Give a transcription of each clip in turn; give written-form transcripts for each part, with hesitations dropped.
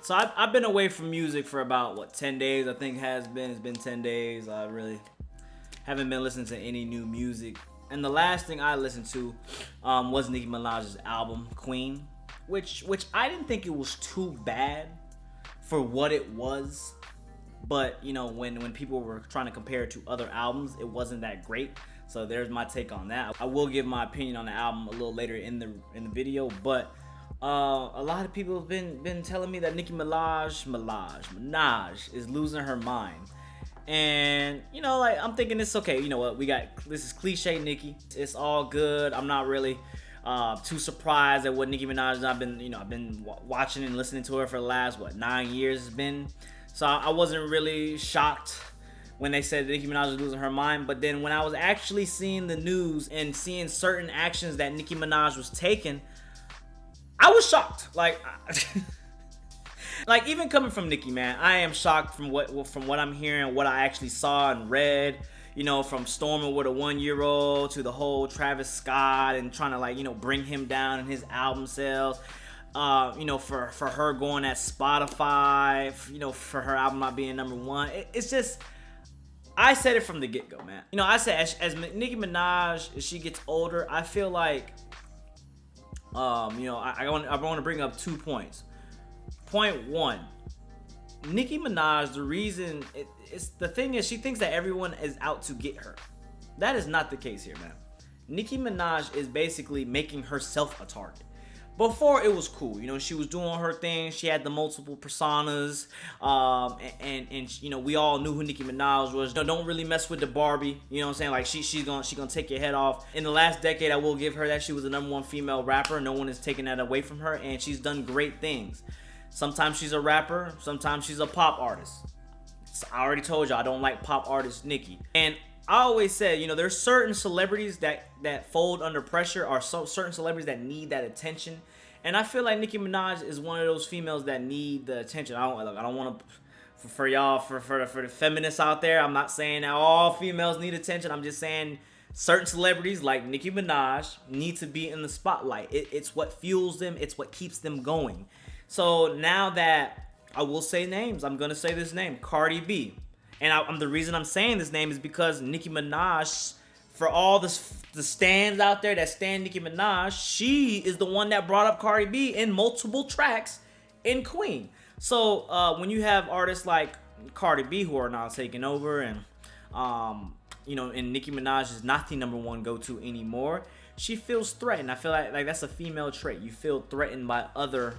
So I've been away from music for about, what, 10 days, I think it's been 10 days. I really haven't been listening to any new music. And the last thing I listened to was Nicki Minaj's album, Queen, which I didn't think it was too bad for what it was. But, you know, when people were trying to compare it to other albums, it wasn't that great. So there's my take on that. I will give my opinion on the album a little later in the video, but a lot of people have been telling me that Nicki Minaj is losing her mind. And, you know, like, I'm thinking it's okay. You know what? This is cliche Nicki. It's all good. I'm not really too surprised at what Nicki Minaj, I've been watching and listening to her for the last, 9 years it's been. So I wasn't really shocked when they said Nicki Minaj was losing her mind. But then when I was actually seeing the news and seeing certain actions that Nicki Minaj was taking, I was shocked. Like, like, even coming from Nicki, man, I am shocked from what I'm hearing, what I actually saw and read. You know, from storming with a 1-year-old to the whole Travis Scott and trying to, like, you know, bring him down in his album sales. You know, for her going at Spotify, you know, for her album not being #1. It's just, I said it from the get-go, man. You know, I said as Nicki Minaj, as she gets older, I feel like, you know, I want to bring up 2 points. Point 1, Nicki Minaj, the reason, the thing is, she thinks that everyone is out to get her. That is not the case here, man. Nicki Minaj is basically making herself a target. Before, it was cool, you know, she was doing her thing, she had the multiple personas, and you know, we all knew who Nicki Minaj was. Don't really mess with the Barbie, you know what I'm saying? Like, she's gonna take your head off. In the last decade, I will give her that. She was the #1 female rapper. No one is taking that away from her, and she's done great things. Sometimes she's a rapper, sometimes she's a pop artist. I already told you I don't like pop artist Nicki. And I always said, you know, there's certain celebrities that fold under pressure, or certain celebrities that need that attention. And I feel like Nicki Minaj is one of those females that need the attention. I don't want to, for y'all, for the feminists out there, I'm not saying that all females need attention. I'm just saying certain celebrities like Nicki Minaj need to be in the spotlight. It's what fuels them. It's what keeps them going. So now that I will say names, I'm gonna say this name, Cardi B. And the reason I'm saying this name is because Nicki Minaj, for all the stands out there that stand Nicki Minaj, she is the one that brought up Cardi B in multiple tracks in Queen. So when you have artists like Cardi B who are now taking over, and you know, and Nicki Minaj is not the #1 go-to anymore, she feels threatened. I feel like that's a female trait. You feel threatened by other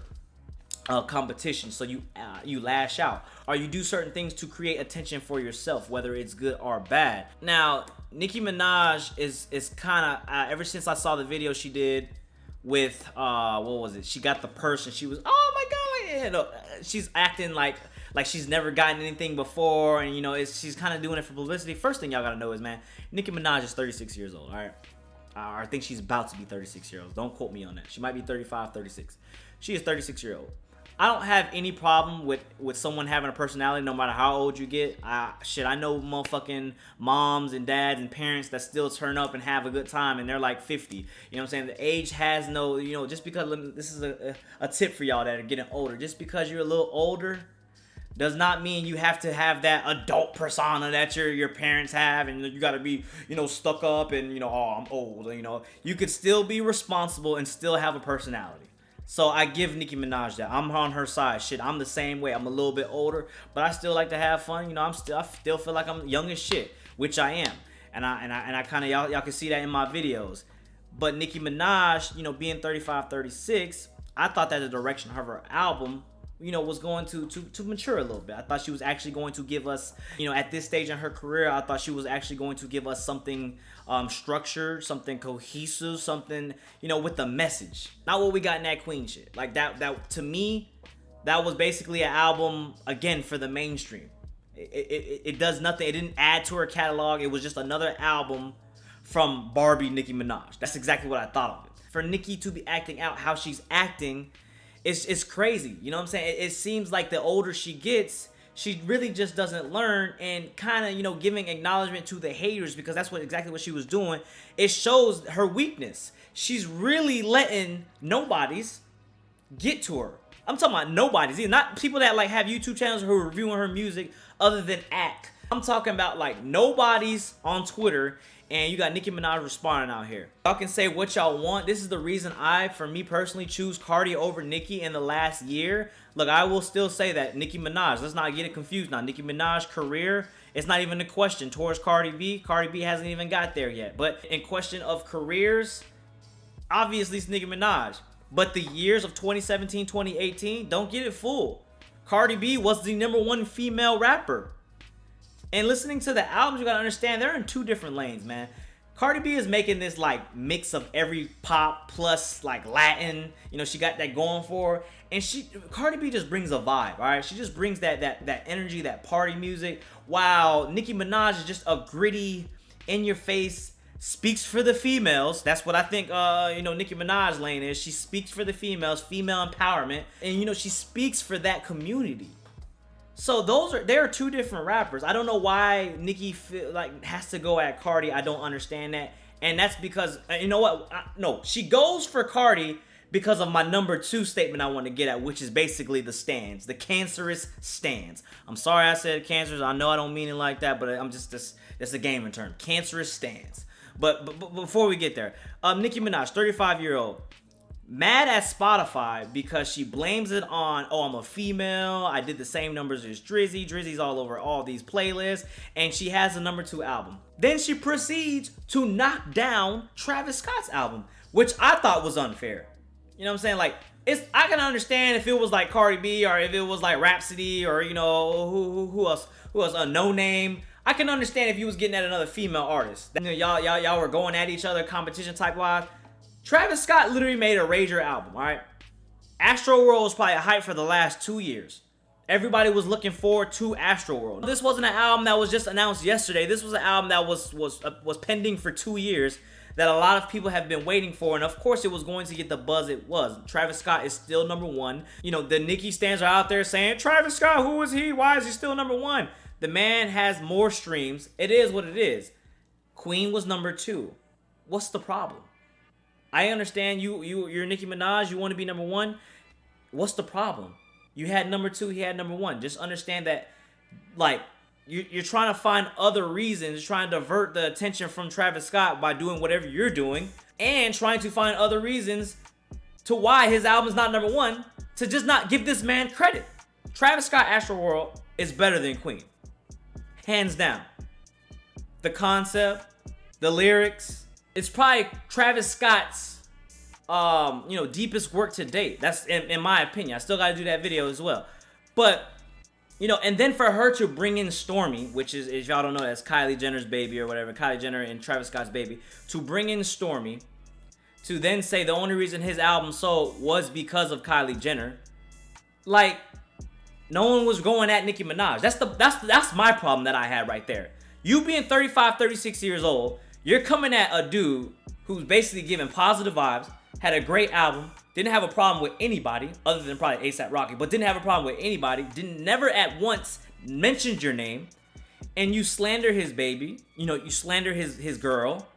competition, so you lash out, or you do certain things to create attention for yourself, whether it's good or bad. Now, Nicki Minaj is kind of ever since I saw the video she did with what was it? She got the purse and she was, oh my god, you know, she's acting like she's never gotten anything before, and you know, she's kind of doing it for publicity. First thing y'all gotta know is, man, Nicki Minaj is 36 years old. All right, I think she's about to be 36 years old. Don't quote me on that. She might be 35, 36. She is 36-year-old. I don't have any problem with someone having a personality no matter how old you get. I know motherfucking moms and dads and parents that still turn up and have a good time and they're like 50. You know what I'm saying? The age has no, you know, just because, this is a tip for y'all that are getting older. Just because you're a little older does not mean you have to have that adult persona that your parents have, and you got to be, you know, stuck up and, you know, oh, I'm old. You know, you could still be responsible and still have a personality. So I give Nicki Minaj that. I'm on her side. Shit, I'm the same way. I'm a little bit older, but I still like to have fun. You know, I still feel like I'm young as shit, which I am. And I kind of, y'all can see that in my videos. But Nicki Minaj, you know, being 35, 36, I thought that the direction of her album, you know, was going to mature a little bit. I thought she was actually going to give us, you know, at this stage in her career, I thought she was actually going to give us something structured, something cohesive, something, you know, with a message. Not what we got in that Queen shit. Like that to me, that was basically an album, again, for the mainstream. It does nothing. It didn't add to her catalog. It was just another album from Barbie Nicki Minaj. That's exactly what I thought of it. For Nicki to be acting out how she's acting, it's crazy. You know what I'm saying? It seems like the older she gets, she really just doesn't learn, and kind of, you know, giving acknowledgement to the haters, because that's exactly what she was doing. It shows her weakness. She's really letting nobodies get to her. I'm talking about nobodies. Not people that like have YouTube channels who are reviewing her music other than act. I'm talking about like nobodies on Twitter, and you got Nicki Minaj responding out here. Y'all can say what y'all want. This is the reason for me personally, choose Cardi over Nicki in the last year. Look, I will still say that Nicki Minaj, let's not get it confused now. Nicki Minaj's career, it's not even a question towards Cardi B. Cardi B hasn't even got there yet. But in question of careers, obviously it's Nicki Minaj. But the years of 2017, 2018, don't get it full. Cardi B was the #1 female rapper. And listening to the albums, you gotta understand they're in two different lanes, man. Cardi B is making this like mix of every pop plus like Latin. You know, she got that going for her. And Cardi B just brings a vibe, all right? She just brings that energy, that party music. While Nicki Minaj is just a gritty, in your face, speaks for the females. That's what I think Nicki Minaj lane is. She speaks for the females, female empowerment, and she speaks for that community. So they are two different rappers. I don't know why Nicki has to go at Cardi. I don't understand that. And that's because you know what? No, she goes for Cardi because of my #2 statement I want to get at, which is basically the stands, the cancerous stands. I'm sorry I said cancerous. I know I don't mean it like that, but I'm just that's a gaming term. Cancerous stands. But before we get there, Nicki Minaj, 35-year-old, mad at Spotify because she blames it on, oh, I'm a female, I did the same numbers as Drizzy, Drizzy's all over all these playlists, and she has a #2 album. Then she proceeds to knock down Travis Scott's album, which I thought was unfair. You know what I'm saying? Like, I can understand if it was like Cardi B or if it was like Rhapsody or who else, No Name. I can understand if you was getting at another female artist. Y'all were going at each other competition type wise. Travis Scott literally made a Rager album, all right? Astroworld was probably a hype for the last 2 years. Everybody was looking forward to Astroworld. This wasn't an album that was just announced yesterday. This was an album that was pending for 2 years that a lot of people have been waiting for, and of course it was going to get the buzz it was. Travis Scott is still #1. The Nicki stans are out there saying, Travis Scott, who is he? Why is he still #1? The man has more streams. It is what it is. Queen was #2. What's the problem? I understand you're Nicki Minaj, you want to be #1. What's the problem? You had #2, he had #1. Just understand that, like, you're trying to find other reasons, trying to divert the attention from Travis Scott by doing whatever you're doing, and trying to find other reasons to why his album's not #1, to just not give this man credit. Travis Scott Astroworld is better than Queen. Hands down. The concept, the lyrics, it's probably Travis Scott's deepest work to date. That's in my opinion. I still gotta do that video as well. But and then for her to bring in Stormy, which is, if y'all don't know, that's Kylie Jenner's baby or whatever, Kylie Jenner and Travis Scott's baby, to bring in Stormy, to then say the only reason his album sold was because of Kylie Jenner. Like, no one was going at Nicki Minaj. That's my problem that I had right there. You being 35, 36 years old, you're coming at a dude who's basically giving positive vibes, had a great album, didn't have a problem with anybody other than probably A$AP Rocky, but didn't have a problem with anybody, never at once mentioned your name, and you slander his baby, you slander his girl,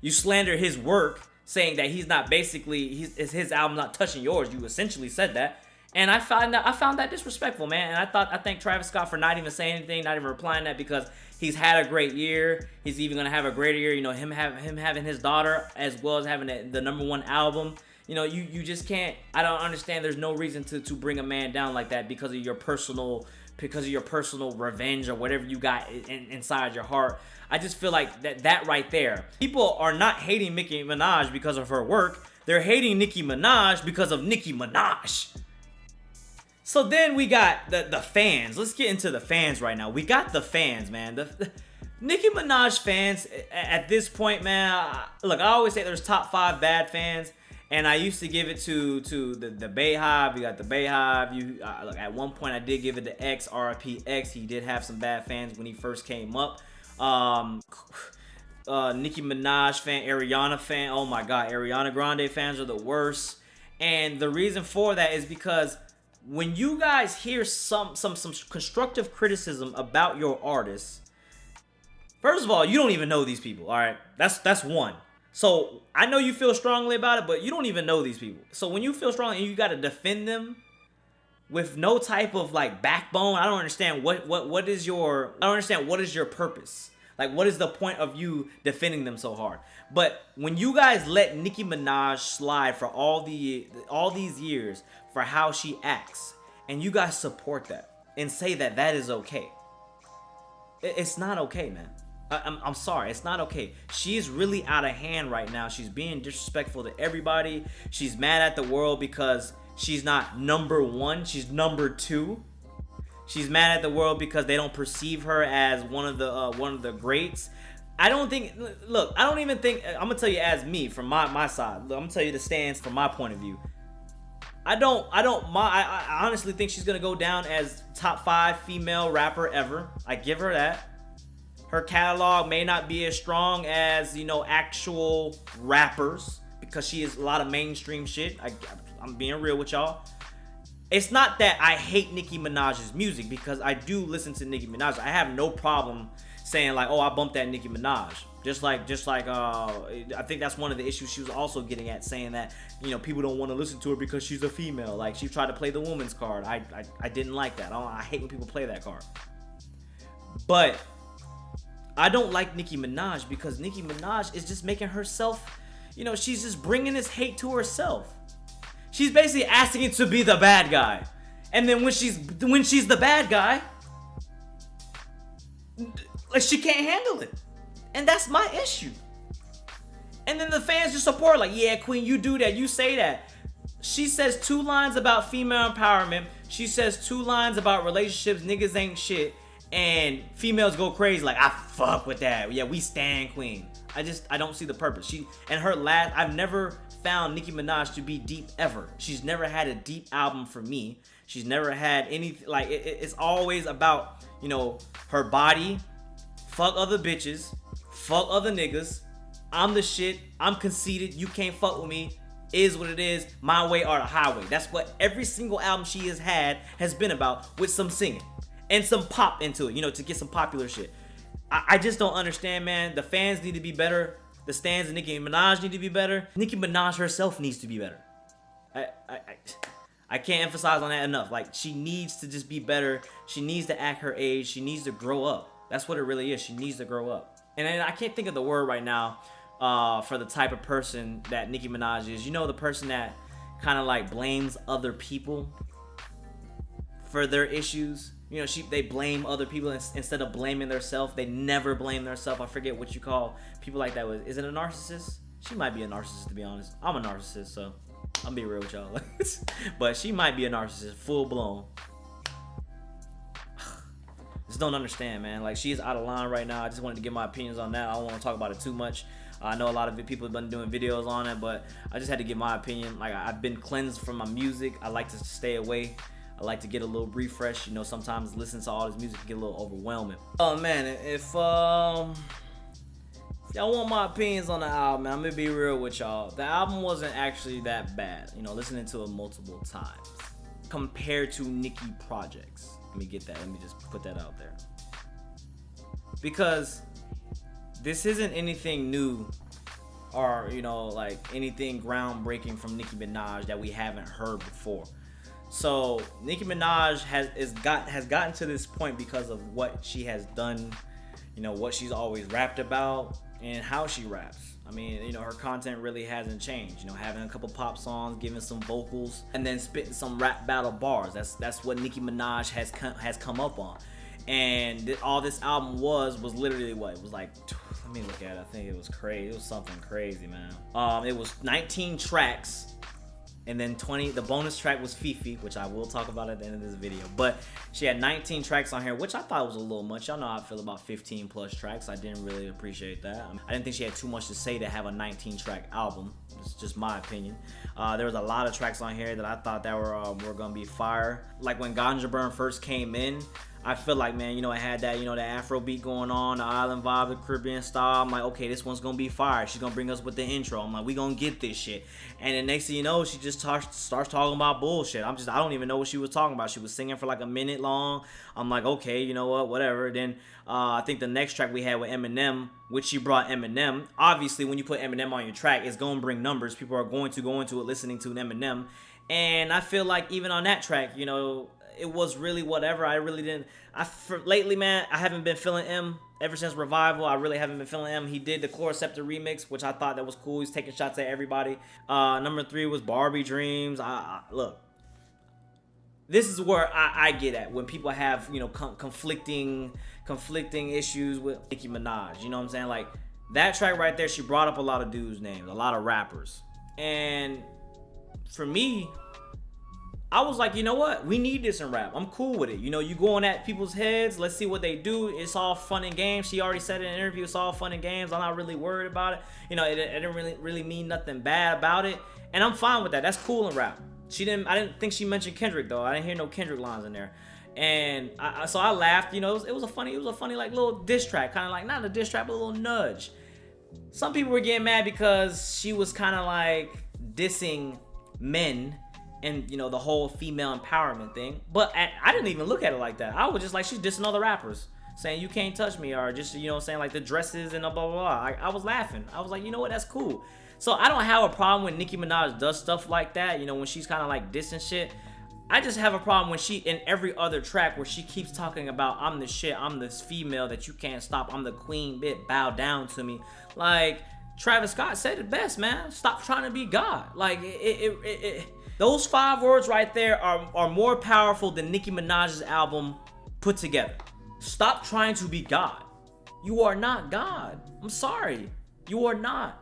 you slander his work, saying that he's not his album not touching yours. You essentially said that. And I found that disrespectful, man. And I thank Travis Scott for not even saying anything, not even replying that, because he's had a great year. He's even gonna have a greater year. Him having his daughter, as well as having the #1 album. You just can't. I don't understand. There's no reason to bring a man down like that because of your personal revenge or whatever you got inside your heart. I just feel like that right there. People are not hating Nicki Minaj because of her work. They're hating Nicki Minaj because of Nicki Minaj. So then we got the fans. Let's get into the fans right now. We got the fans, man. The Nicki Minaj fans at this point, man. Look, I always say there's top 5 bad fans, and I used to give it to the Bayhive. You got the Bayhive. Look, at one point I did give it to X, RIP X. He did have some bad fans when he first came up. Nicki Minaj fan, Ariana fan. Oh my God, Ariana Grande fans are the worst. And the reason for that is because when you guys hear some constructive criticism about your artists, first of all, you don't even know these people, all right? That's one. So I know you feel strongly about it, but you don't even know these people. So when you feel strongly and you got to defend them, with no type of like backbone. I don't understand what is your, I don't understand what is your purpose. Like, what is the point of you defending them so hard? But when you guys let Nicki Minaj slide for all these years for how she acts, and you guys support that and say that that is okay, it's not okay, man. I'm sorry, it's not okay. She is really out of hand right now. She's being disrespectful to everybody. She's mad at the world because she's not number one, she's number two. She's mad at the world because they don't perceive her as one of the greats. I don't think. Look, I don't even think. I'm gonna tell you as me from my side. Look, I'm gonna tell you the stance from my point of view. I honestly think she's gonna go down as top 5 female rapper ever. I give her that. Her catalog may not be as strong as, you know, actual rappers because she is a lot of mainstream shit. I'm being real with y'all. It's not that I hate Nicki Minaj's music, because I do listen to Nicki Minaj. I have no problem saying like, oh, I bumped that Nicki Minaj. Just like I think that's one of the issues she was also getting at, saying that, you know, people don't want to listen to her because she's a female. Like, she tried to play the woman's card. I didn't like that. I hate when people play that card. But I don't like Nicki Minaj because Nicki Minaj is just making herself, you know, she's just bringing this hate to herself. She's basically asking it to be the bad guy. And then when she's the bad guy, like, she can't handle it. And that's my issue. And then the fans just support, like, yeah, Queen, you do that, you say that. She says 2 lines about female empowerment. She says 2 lines about relationships, niggas ain't shit. And females go crazy, like, I fuck with that. Yeah, we stand Queen. I don't see the purpose. I've never found Nicki Minaj to be deep ever. She's never had a deep album for me. She's never had anything, like, it's always about, you know, her body, fuck other bitches, fuck other niggas, I'm the shit, I'm conceited, you can't fuck with me, is what it is, my way or the highway. That's what every single album she has had has been about, with some singing and some pop into it, you know, to get some popular shit. I just don't understand, man. The fans need to be better. The stans of Nicki Minaj need to be better. Nicki Minaj herself needs to be better. I can't emphasize on that enough. Like, she needs to just be better. She needs to act her age. She needs to grow up. That's what it really is. She needs to grow up. And I can't think of the word right now for the type of person that Nicki Minaj is. You know, the person that kind of like blames other people for their issues. You know, they blame other people instead of blaming themselves. They never blame themselves. I forget what you call people like that. Is it a narcissist? She might be a narcissist, to be honest. I'm a narcissist, so I'm be real with y'all. But she might be a narcissist, full blown. Just don't understand, man. Like, she's out of line right now. I just wanted to give my opinions on that. I don't want to talk about it too much. I know a lot of people have been doing videos on it, but I just had to give my opinion. Like, I've been cleansed from my music. I like to stay away. I like to get a little refresh. You know, sometimes listening to all this music can get a litif overwhelming. Oh man, if y'all want my opinions on the album, I'm gonna be real with y'all. The album wasn't actually that bad. You know, listening to it multiple times compared to Nicki projects. Let me get that. Let me just put that out there, because this isn't anything new or, you know, like anything groundbreaking from Nicki Minaj that we haven't heard before. So Nicki Minaj has gotten to this point because of what she has done, you know, what she's always rapped about and how she raps. I mean, you know, her content really hasn't changed. You know, having a couple pop songs, giving some vocals, and then spitting some rap battle bars. That's what Nicki Minaj has come up on. And all this album was literally what? It was like, let me look at it. I think it was crazy. It was something crazy, man. It was 19 tracks. And then 20, the bonus track was Fifi, which I will talk about at the end of this video. But she had 19 tracks on here, which I thought was a little much. Y'all know how I feel about 15 plus tracks. I didn't really appreciate that. I didn't think she had too much to say to have a 19 track album. It's just my opinion. There was a lot of tracks on here that I thought that were gonna be fire. Like when Ganja Burn first came in, I feel like, man, you know, it had that, you know, the Afro beat going on, the island vibe, the Caribbean style. I'm like, okay, this one's gonna be fire. She's gonna bring us with the intro. I'm like, we gonna get this shit. And then next thing you know, she just starts talking about bullshit. I don't even know what she was talking about. She was singing for like a minute long. I'm like, okay, you know what, whatever. Then I think the next track we had with Eminem, which she brought Eminem. Obviously, when you put Eminem on your track, it's gonna bring numbers. People are going to go into it listening to an Eminem. And I feel like even on that track, you know, it was really whatever. I really didn't. Lately, man, I haven't been feeling M. Ever since Revival, I really haven't been feeling M. He did the Chloroceptor remix, which I thought that was cool. He's taking shots at everybody. Number 3 was Barbie Dreams. Look, this is where I get at when people have, you know, conflicting issues with Nicki Minaj. You know what I'm saying? Like, that track right there, she brought up a lot of dudes' names, a lot of rappers. And for me, I was like, you know what? We need this in rap. I'm cool with it. You know, you going at people's heads. Let's see what they do. It's all fun and games. She already said in an interview, it's all fun and games. I'm not really worried about it. You know, it didn't really mean nothing bad about it. And I'm fine with that. That's cool in rap. I didn't think she mentioned Kendrick, though. I didn't hear no Kendrick lines in there. And so I laughed. You know, it was a funny like little diss track. Kind of like, not a diss track, but a little nudge. Some people were getting mad because she was kind of like dissing men and, you know, the whole female empowerment thing. But I didn't even look at it like that. I was just like, she's dissing other rappers, saying you can't touch me, or just, you know, saying like the dresses and blah blah blah. I was laughing. I was like, you know what, that's cool. So I don't have a problem when Nicki Minaj does stuff like that, you know, when she's kind of like dissing shit. I just have a problem when she, in every other track where she keeps talking about, I'm the shit, I'm this female that you can't stop, I'm the queen, bitch, bow down to me. Like, Travis Scott said it best, man. Stop trying to be God. Like, those 5 words right there are more powerful than Nicki Minaj's album put together. Stop trying to be God. You are not God. I'm sorry. You are not.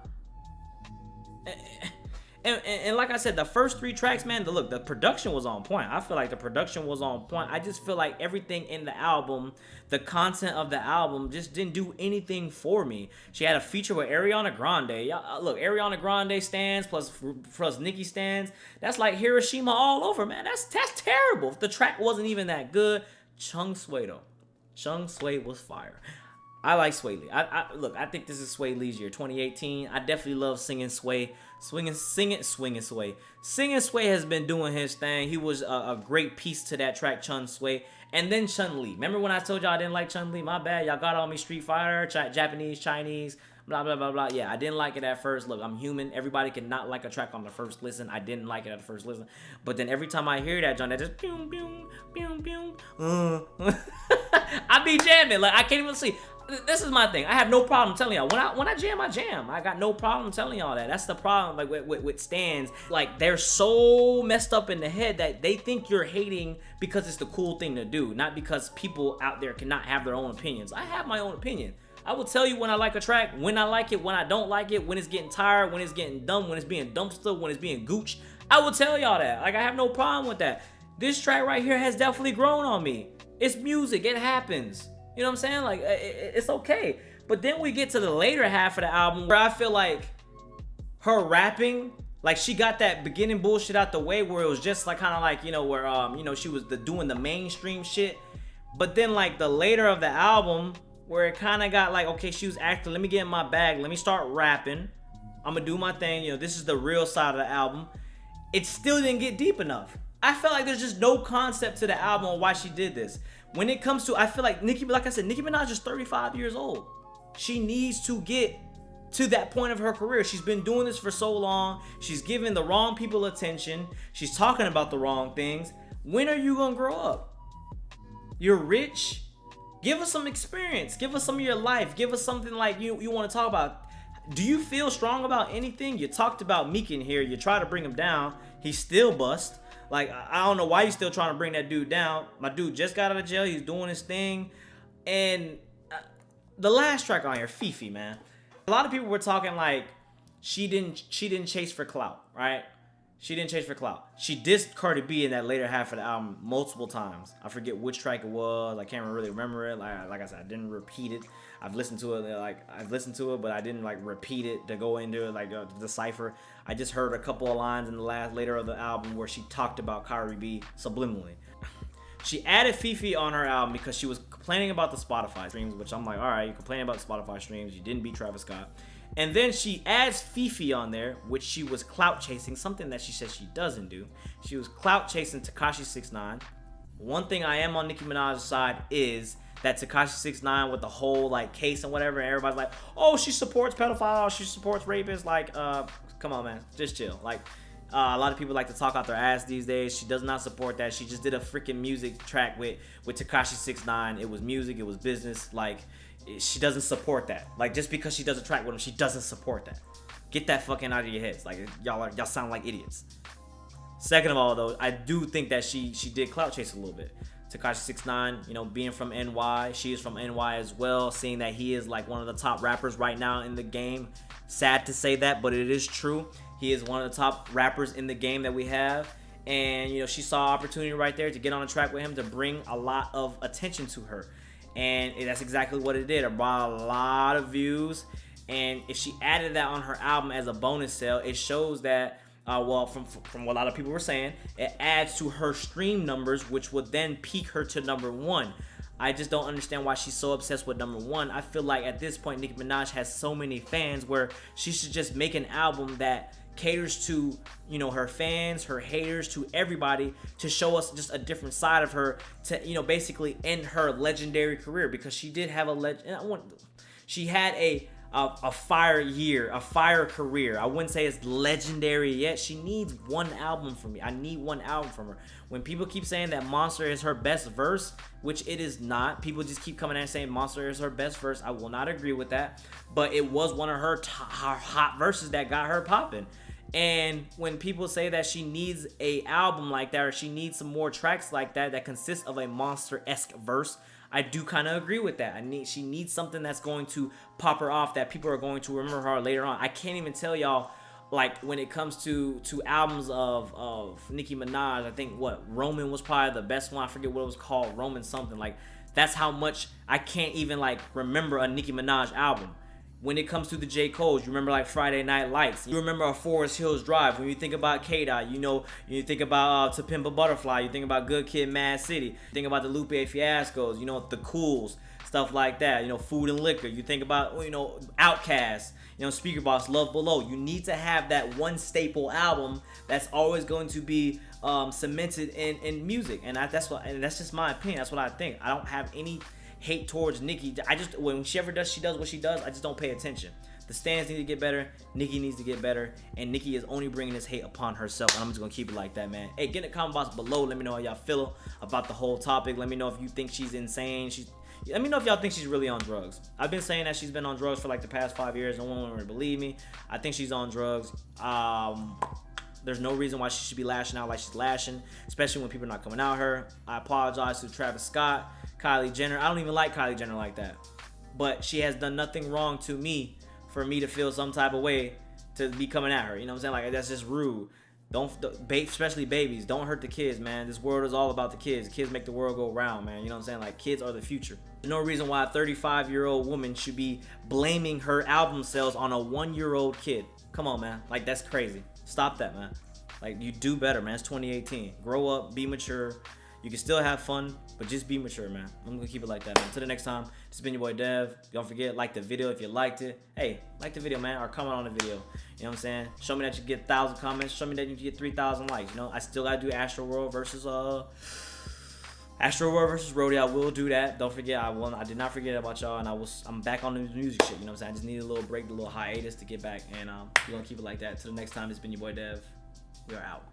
And like I said, the first 3 tracks, man, the production was on point. I feel like the production was on point. I just feel like everything in the album, the content of the album, just didn't do anything for me. She had a feature with Ariana Grande. Y'all, look, Ariana Grande stands plus Nicki stands. That's like Hiroshima all over, man. That's terrible. The track wasn't even that good. Chung Sway, though. Chung Sway was fire. I like Sway Lee. Look, I think this is Sway Lee's year, 2018. I definitely love singing Sway. Swinging Sway. Singing Sway has been doing his thing. He was a great piece to that track, Chun Sway. And then Chun Li. Remember when I told y'all I didn't like Chun Li? My bad. Y'all got on me Street Fighter, Japanese, Chinese, blah, blah, blah, blah. Yeah, I didn't like it at first. Look, I'm human. Everybody can not like a track on the first listen. I didn't like it at the first listen. But then every time I hear that, John, that just boom, boom, boom, boom. I be jamming. Like, I can't even see. This is my thing. I have no problem telling y'all. When I jam, I jam. I got no problem telling y'all that. That's the problem, like, with stands. Like, they're so messed up in the head that they think you're hating because it's the cool thing to do, not because people out there cannot have their own opinions. I have my own opinion. I will tell you when I like a track, when I like it, when I don't like it, when it's getting tired, when it's getting dumb, when it's being dumpster, when it's being gooch. I will tell y'all that. Like, I have no problem with that. This track right here has definitely grown on me. It's music. It happens. You know what I'm saying? Like, it's okay. But then we get to the later half of the album where I feel like her rapping, like, she got that beginning bullshit out the way where it was just like kind of like, you know, where you know, she was doing the mainstream shit. But then like the later of the album where it kind of got like, okay, she was acting, let me get in my bag, let me start rapping, I'm gonna do my thing, you know, this is the real side of the album. It still didn't get deep enough. I felt like there's just no concept to the album on why she did this. When it comes to, I feel like like I said, Nicki Minaj is 35 years old. She needs to get to that point of her career. She's been doing this for so long. She's giving the wrong people attention. She's talking about the wrong things. When are you gonna grow up? You're rich. Give us some experience. Give us some of your life. Give us something like you want to talk about. Do you feel strong about anything? You talked about Meek in here. You try to bring him down. He's still bust. Like, I don't know why you still trying to bring that dude down. My dude just got out of jail. He's doing his thing. And the last track on here, Fifi, man. A lot of people were talking like she didn't chase for clout, right? She didn't chase for clout. She dissed Cardi B in that later half of the album multiple times. I forget which track it was. I can't really remember it. Like I said, I didn't repeat it. I've listened to it, but I didn't like repeat it to go into it, like decipher. I just heard a couple of lines in the later of the album where she talked about Cardi B subliminally. She added Fifi on her album because she was complaining about the Spotify streams, which I'm like, all right, you're complaining about the Spotify streams. You didn't beat Travis Scott. And then she adds Fifi on there, which she was clout chasing, something that she says she doesn't do. She was clout chasing Tekashi 6ix9ine. One thing I am on Nicki Minaj's side is that Tekashi 6ix9ine with the whole like case and whatever, and everybody's like, oh, she supports pedophiles, she supports rapists. Like, come on, man, just chill. Like, A lot of people like to talk out their ass these days. She does not support that. She just did a freaking music track with Tekashi 6ix9ine. It was music. It was business. Like, she doesn't support that. Like, just because she does a track with him, she doesn't support that. Get that fucking out of your heads. Like, y'all sound like idiots. Second of all, though, I do think that she did clout chase a little bit. Tekashi 6ix9ine, you know, being from NY, she is from NY as well. Seeing that he is like one of the top rappers right now in the game. Sad to say that, but it is true. He is one of the top rappers in the game that we have. And, you know, she saw opportunity right there to get on a track with him to bring a lot of attention to her. And that's exactly what it did. It brought a lot of views. And if she added that on her album as a bonus sale, it shows that, well, from what a lot of people were saying, it adds to her stream numbers, which would then peak her to #1. I just don't understand why she's so obsessed with #1. I feel like at this point, Nicki Minaj has so many fans where she should just make an album that caters to, you know, her fans, her haters, to everybody, to show us just a different side of her, to, you know, basically end her legendary career, because she did have she had a fire career. I wouldn't say it's legendary yet. She needs one album from me. I need one album from her. When people keep saying that Monster is her best verse, which it is not, people just keep coming in and saying Monster is her best verse. I will not agree with that, but it was one of her hot verses that got her popping. And when people say that she needs a album like that, or she needs some more tracks like that that consists of a Monster-esque verse, I do kind of agree with that. She needs something that's going to pop her off, that people are going to remember her later on. I can't even tell y'all, like, when it comes to albums of Nicki Minaj, I think Roman was probably the best one. I forget what it was called, Roman something. Like, that's how much I can't even like remember a Nicki Minaj album. When it comes to the J. Cole's, you remember like Friday Night Lights. You remember a Forest Hills Drive. When you think about K-Dot, you know, you think about To Pimp a Butterfly. You think about Good Kid, Mad City. You think about the Lupe Fiascos, you know, the Cools, stuff like that. You know, Food and Liquor. You think about, you know, Outkast, you know, Speaker Box, Love Below. You need to have that one staple album that's always going to be cemented in music. And that's just my opinion. That's what I think. I don't have any hate towards Nicki. I just, when she does what she does, I just don't pay attention. The stands need to get better. Nicki needs to get better. And Nicki is only bringing this hate upon herself. And I'm just going to keep it like that, man. Hey, get in the comment box below. Let me know how y'all feel about the whole topic. Let me know if you think she's insane. Let me know if y'all think she's really on drugs. I've been saying that she's been on drugs for like the past 5 years. No one would believe me. I think she's on drugs. There's no reason why she should be lashing out like she's lashing, especially when people are not coming out her. I apologize to Travis Scott, Kylie Jenner. I don't even like Kylie Jenner like that, but she has done nothing wrong to me for me to feel some type of way to be coming at her. You know what I'm saying? Like, that's just rude. Especially babies, don't hurt the kids, man. This world is all about the kids. The kids make the world go round, man. You know what I'm saying? Like, kids are the future. There's no reason why a 35-year-old woman should be blaming her album sales on a 1-year-old kid. Come on, man. Like, that's crazy. Stop that, man. Like, you do better, man. It's 2018. Grow up, be mature. You can still have fun, but just be mature, man. I'm gonna keep it like that, man. Until the next time, this has been your boy Dev. Don't forget, like the video if you liked it. Hey, like the video, man, or comment on the video. You know what I'm saying? Show me that you get 1,000 comments. Show me that you get 3,000 likes. You know, I still gotta do Astroworld versus Rodeo. I will do that. Don't forget, I did not forget about y'all, and I'm back on the music shit. You know what I'm saying? I just need a little break, a little hiatus to get back, and we're gonna keep it like that. Till the next time, it's been your boy Dev. We are out.